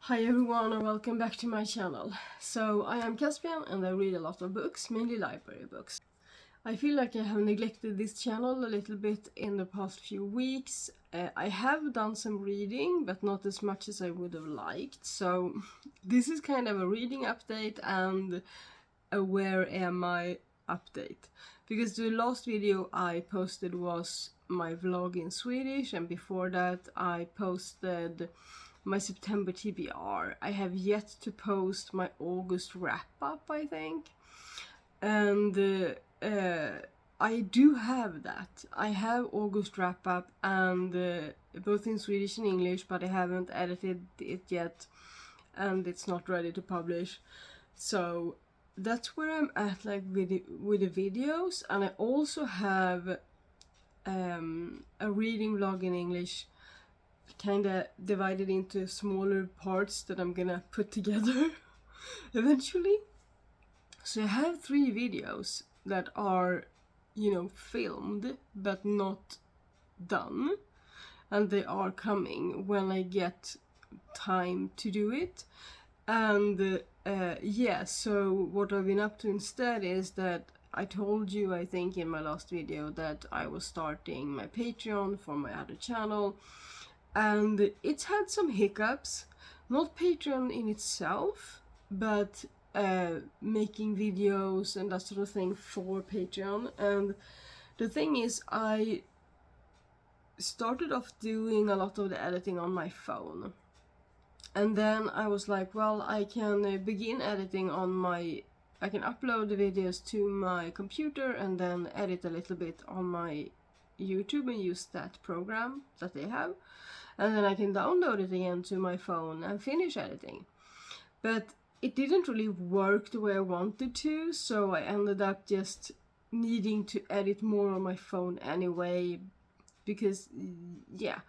Hi everyone and welcome back to my channel. So I am Caspian and I read a lot of books, mainly library books. I feel like I have neglected this channel a little bit in the past few weeks. I have done some reading, but not as much as I would have liked. So this is kind of a reading update and a where am I update. Because the last video I posted was my vlog in Swedish, and before that I posted my September TBR. I have yet to post my August wrap-up, I think. And I do have that. I have August wrap-up and both in Swedish and English, but I haven't edited it yet and it's not ready to publish. So that's where I'm at, like with the videos. And I also have a reading vlog in English, kind of divided into smaller parts that I'm gonna put together eventually. So I have 3 videos that are, filmed but not done, and they are coming when I get time to do it. And yeah, so what I've been up to instead is that I told you, I think in my last video, that I was starting my Patreon for my other channel. And it's had some hiccups, not Patreon in itself, but making videos and that sort of thing for Patreon. And the thing is, I started off doing a lot of the editing on my phone. And then I was like, well, I can begin editing on I can upload the videos to my computer and then edit a little bit on my YouTube and use that program that they have. And then I can download it again to my phone and finish editing. But it didn't really work the way I wanted to, so I ended up just needing to edit more on my phone anyway, because, yeah.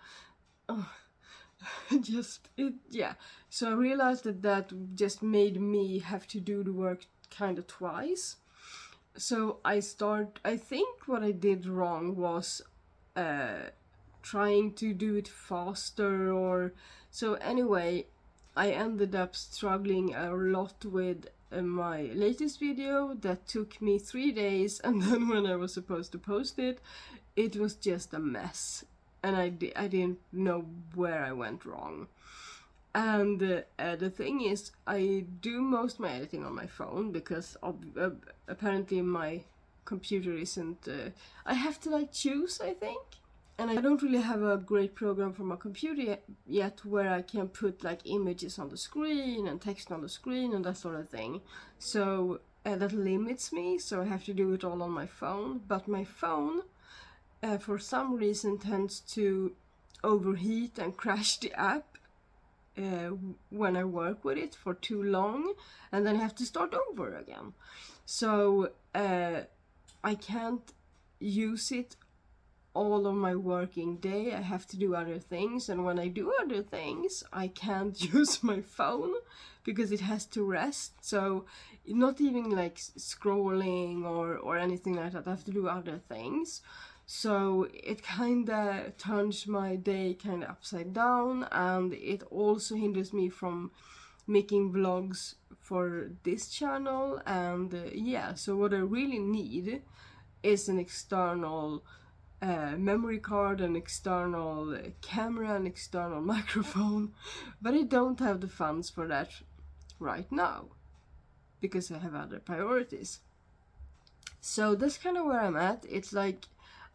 So I realized that just made me have to do the work kind of twice. So I think what I did wrong was trying to do it faster, or so anyway, I ended up struggling a lot with my latest video that took me 3 days, and then when I was supposed to post it, it was just a mess, and I didn't know where I went wrong. And the thing is, I do most of my editing on my phone because apparently my computer isn't I have to choose, I think. And I don't really have a great program for my computer yet where I can put images on the screen and text on the screen and that sort of thing. So that limits me, so I have to do it all on my phone. But my phone, for some reason, tends to overheat and crash the app when I work with it for too long, and then I have to start over again. So I can't use it all of my working day. I have to do other things, and when I do other things I can't use my phone because it has to rest. So not even scrolling or anything like that. I have to do other things. So it kinda turns my day kinda upside down, and it also hinders me from making vlogs for this channel. And yeah, so what I really need is an external memory card, an external camera, an external microphone, but I don't have the funds for that right now because I have other priorities. So that's kind of where I'm at. It's like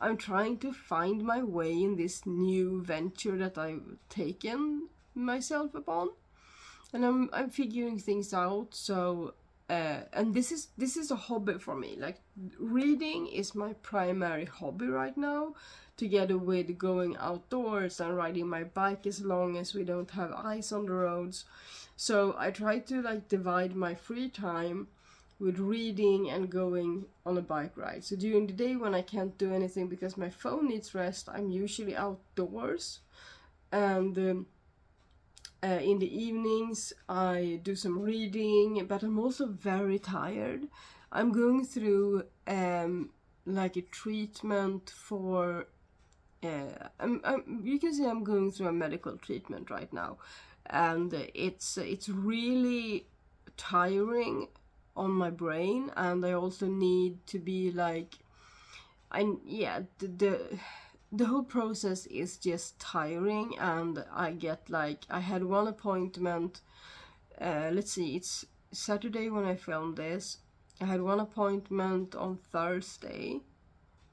I'm trying to find my way in this new venture that I've taken myself upon, and I'm figuring things out. So and this is a hobby for me. Reading is my primary hobby right now, together with going outdoors and riding my bike as long as we don't have ice on the roads. So I try to divide my free time with reading and going on a bike ride. So during the day when I can't do anything because my phone needs rest, I'm usually outdoors, and in the evenings I do some reading, but I'm also very tired. I'm going through a treatment for you can say I'm going through a medical treatment right now. and it's really tiring on my brain, and I also need to be like, the whole process is just tiring, and I get like, I had one appointment, let's see, it's Saturday when I filmed this. I had one appointment on Thursday,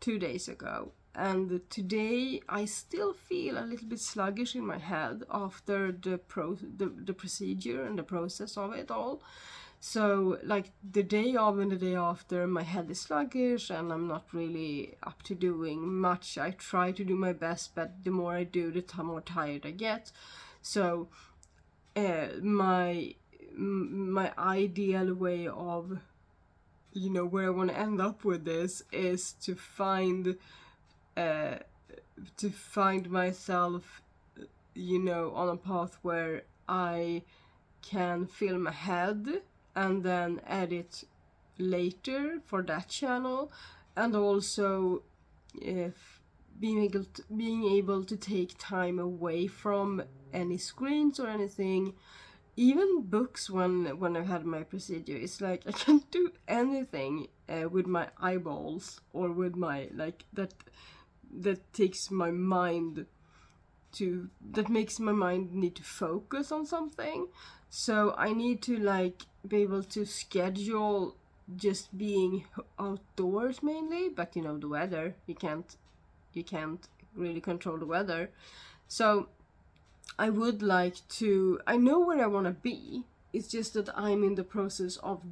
2 days ago, and today I still feel a little bit sluggish in my head after the procedure and the process of it all. So like the day of and the day after, my head is sluggish and I'm not really up to doing much. I try to do my best, but the more I do, the more tired I get. So my ideal way of, you know, where I want to end up with this is to find myself, you know, on a path where I can film ahead and then edit later for that channel, and also being able to take time away from any screens or anything, even books. When I've had my procedure, it's like I can't do anything with my eyeballs or with my, like, that takes my mind to, that makes my mind need to focus on something. So I need to like be able to schedule just being outdoors mainly, but you know, the weather, you can't really control the weather. So I would like to, I know where I want to be, it's just that I'm in the process of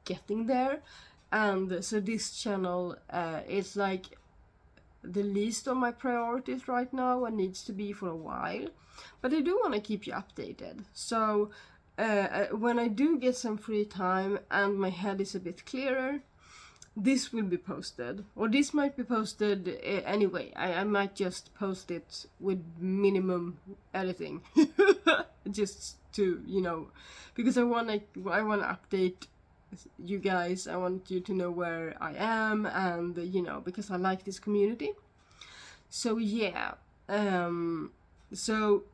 getting there. And so this channel is like the least of my priorities right now and needs to be for a while, but I do want to keep you updated. So when I do get some free time and my head is a bit clearer, this will be posted, or this might be posted anyway. I might just post it with minimum editing just to, you know, because I want to update you guys. I want you to know where I am, and you know, because I like this community. So yeah, so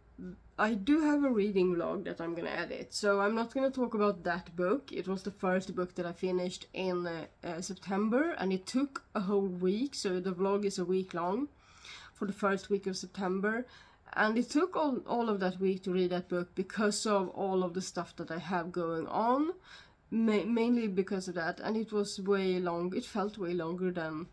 I do have a reading vlog that I'm gonna edit, so I'm not gonna talk about that book. It was the first book that I finished in September, and it took a whole week, so the vlog is a week long for the first week of September. And it took all of that week to read that book because of all of the stuff that I have going on, mainly because of that. And it was way long, it felt way longer than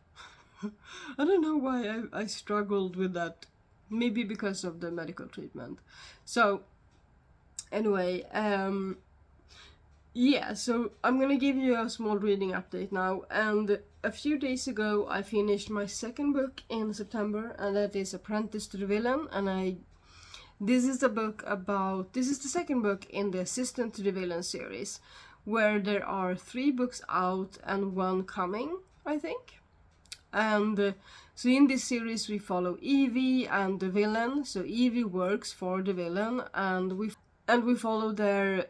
I don't know why I struggled with that. Maybe because of the medical treatment. So anyway, yeah, so I'm gonna give you a small reading update now. And a few days ago I finished my second book in September, and that is Apprentice to the Villain. And this is the second book in the Assistant to the Villain series, where there are 3 books out and 1 coming, I think. And so in this series we follow Evie and the villain. So Evie works for the villain, and we follow their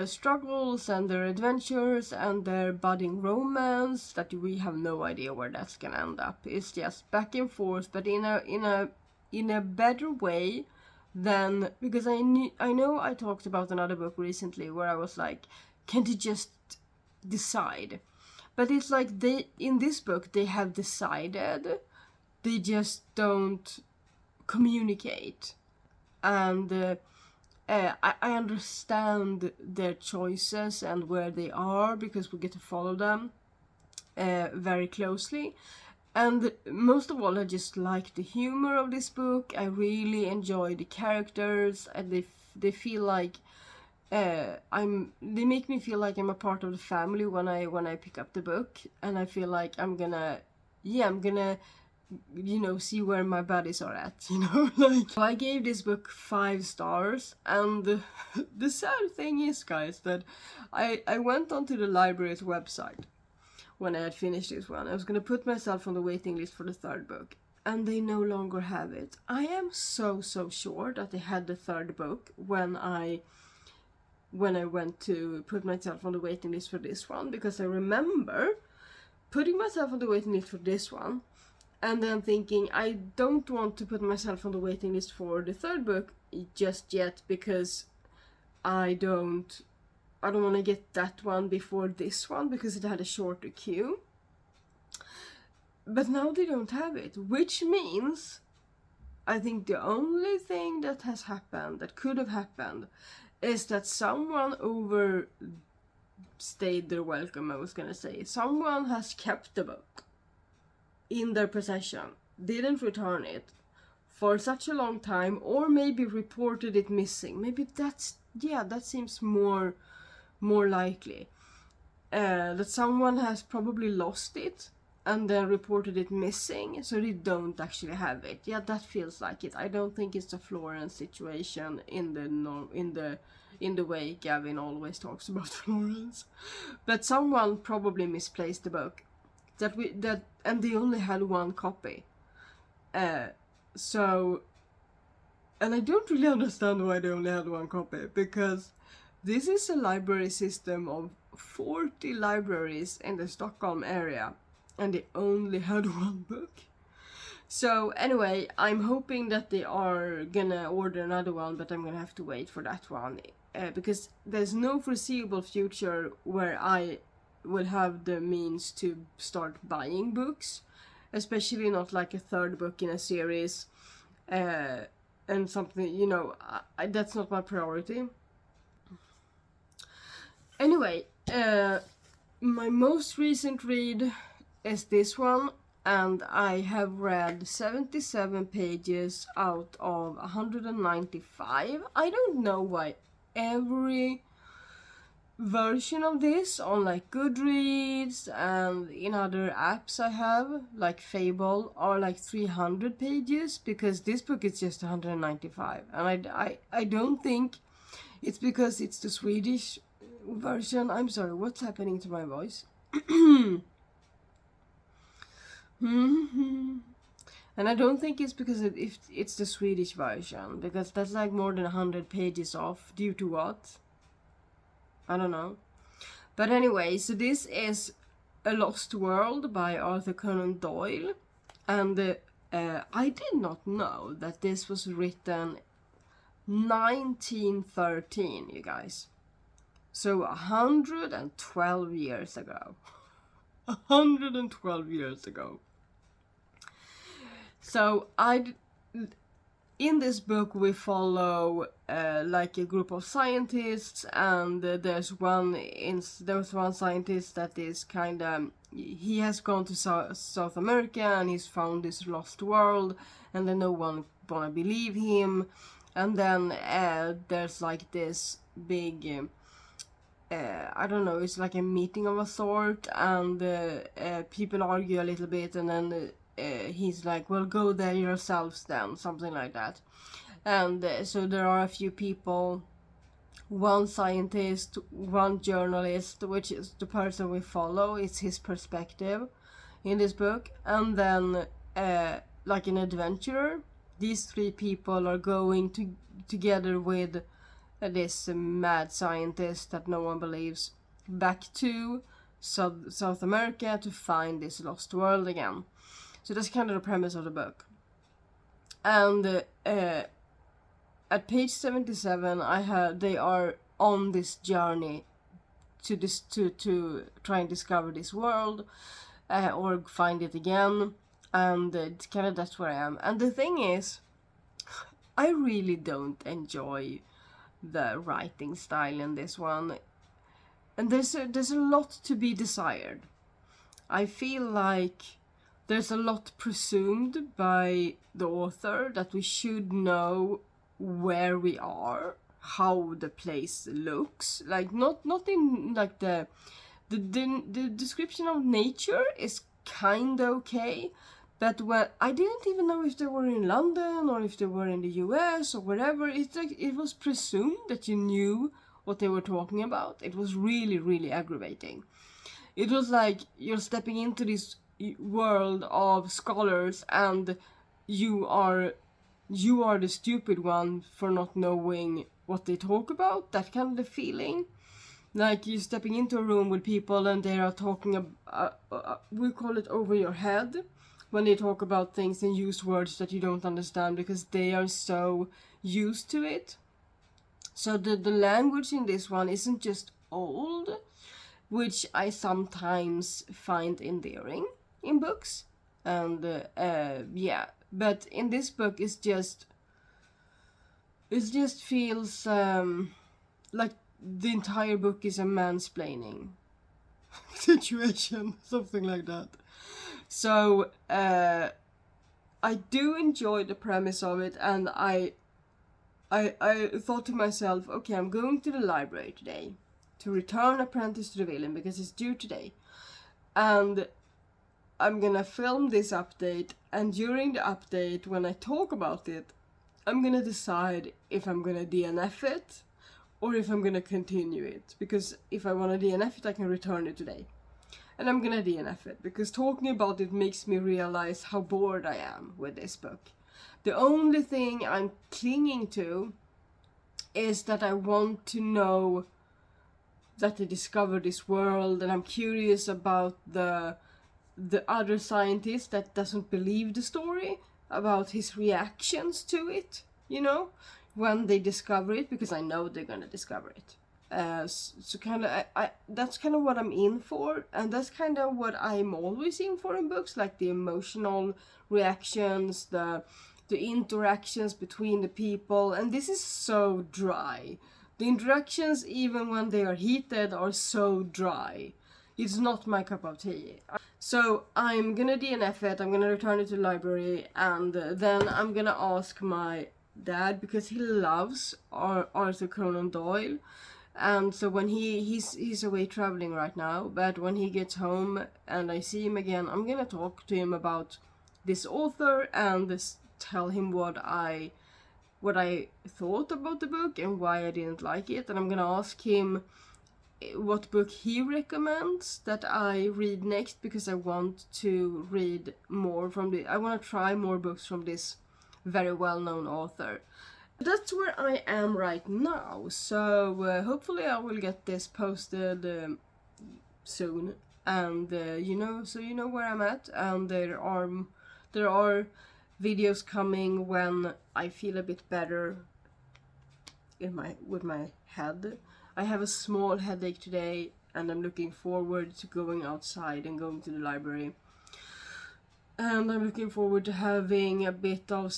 struggles and their adventures and their budding romance that we have no idea where that's gonna end up. It's just back and forth, but in a better way than, because I know I talked about another book recently where I was like, can't you just decide? But it's like in this book they have decided, they just don't communicate. And I understand their choices and where they are, because we get to follow them very closely. And most of all, I just like the humor of this book. I really enjoy the characters, and they feel like they make me feel like I'm a part of the family when I pick up the book, and I feel like I'm gonna you know, see where my buddies are at, you know. Like, I gave this book 5 stars, and the sad thing is, guys, that I went onto the library's website when I had finished this one. I was gonna put myself on the waiting list for the 3rd book, and they no longer have it. I am so sure that they had the 3rd book when I went to put myself on the waiting list for this one, because I remember putting myself on the waiting list for this one, And then thinking, I don't want to put myself on the waiting list for the third book just yet, because I don't want to get that one before this one, because it had a shorter queue. But now they don't have it, which means I think the only thing that has happened, that could have happened, is that someone overstayed their welcome, I was gonna say. Someone has kept the book in their possession, didn't return it for such a long time, or maybe reported it missing. Maybe that seems more likely. That someone has probably lost it and then reported it missing, so they don't actually have it. Yeah, that feels like it. I don't think it's a Florence situation in the way Gavin always talks about Florence. But someone probably misplaced the book. And they only had one copy. So, and I don't really understand why they only had one copy, because this is a library system of 40 libraries in the Stockholm area, and they only had one book. So anyway, I'm hoping that they are gonna order another one, but I'm gonna have to wait for that one, because there's no foreseeable future where I will have the means to start buying books, especially not like a third book in a series, and something, you know, that's not my priority. Anyway, my most recent read is this one, and I have read 77 pages out of 195. I don't know why every version of this on like Goodreads and in other apps I have, like Fable, are like 300 pages, because this book is just 195. And I don't think it's because it's the Swedish version. I'm sorry, what's happening to my voice? And I don't think it's because if it's the Swedish version, because that's like more than 100 pages off. Due to what? I don't know. But anyway, so this is A Lost World by Arthur Conan Doyle. And I did not know that this was written 1913, you guys. So 112 years ago. 112 years ago. So in this book we follow like a group of scientists, and there's one scientist that is kind of, he has gone to South America and he's found this lost world, and then no one wanna believe him. And then there's like this big I don't know, it's like a meeting of a sort, and people argue a little bit, and then he's like, well, go there yourselves then, something like that. And so there are a few people, one scientist, one journalist, which is the person we follow. It's his perspective in this book. And then like an adventurer, these three people are going together with this mad scientist that no one believes, back to South America to find this lost world again. So that's kind of the premise of the book. And at page 77, they are on this journey to try and discover this world, or find it again. And it's kind of, that's where I am. And the thing is, I really don't enjoy the writing style in this one, and there's a lot to be desired. I feel like there's a lot presumed by the author, that we should know where we are, how the place looks, like not in like the description of nature is kind of okay, but when I didn't even know if they were in London or if they were in the US or wherever. It's like it was presumed that you knew what they were talking about. It was really, really aggravating. It was like you're stepping into this world of scholars, and you are the stupid one for not knowing what they talk about. That kind of feeling. Like you're stepping into a room with people and they are talking we call it over your head. when they talk about things and use words that you don't understand because they are so used to it. So the language in this one isn't just old, which I sometimes find endearing in books. And yeah, but in this book it just feels like the entire book is a mansplaining situation, something like that. So I do enjoy the premise of it, and I thought to myself, okay, I'm going to the library today to return Apprentice to the villain because it's due today, and I'm gonna film this update, and during the update, when I talk about it, I'm gonna decide if I'm gonna DNF it or if I'm gonna continue it, because if I wanna DNF it, I can return it today. And I'm gonna DNF it, because talking about it makes me realize how bored I am with this book. The only thing I'm clinging to is that I want to know that they discovered this world, and I'm curious about the other scientist that doesn't believe the story, about his reactions to it, you know, when they discover it, because I know they're gonna discover it. So kind of, that's kind of what I'm in for, and that's kind of what I'm always in for in books, like the emotional reactions, the interactions between the people, and this is so dry. The interactions, even when they are heated, are so dry. It's not my cup of tea. So I'm gonna DNF it, I'm gonna return it to the library, and then I'm gonna ask my dad, because he loves Arthur Conan Doyle. And so when he's away traveling right now, but when he gets home and I see him again, I'm gonna talk to him about this author and tell him what I thought about the book and why I didn't like it. And I'm gonna ask him what book he recommends that I read next, because I want to read more from I want to try more books from this very well-known author. That's where I am right now, so hopefully I will get this posted soon, and you know where I'm at, and there are videos coming when I feel a bit better with my head. I have a small headache today, and I'm looking forward to going outside and going to the library, and I'm looking forward to having a bit of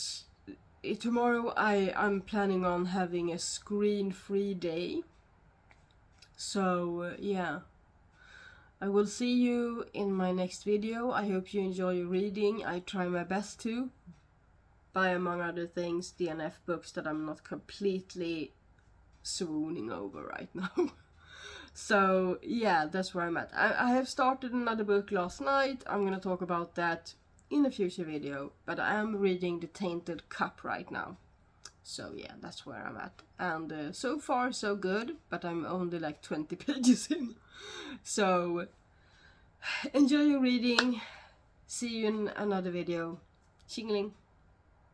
tomorrow. I'm planning on having a screen-free day. So yeah, I will see you in my next video. I hope you enjoy your reading. I try my best to, by among other things, DNF books that I'm not completely swooning over right now. So yeah, that's where I'm at. I have started another book last night. I'm gonna talk about that in a future video, but I am reading The Tainted Cup right now. So yeah, that's where I'm at. And so far so good, but I'm only like 20 pages in. So enjoy your reading. See you in another video. Tjingeling.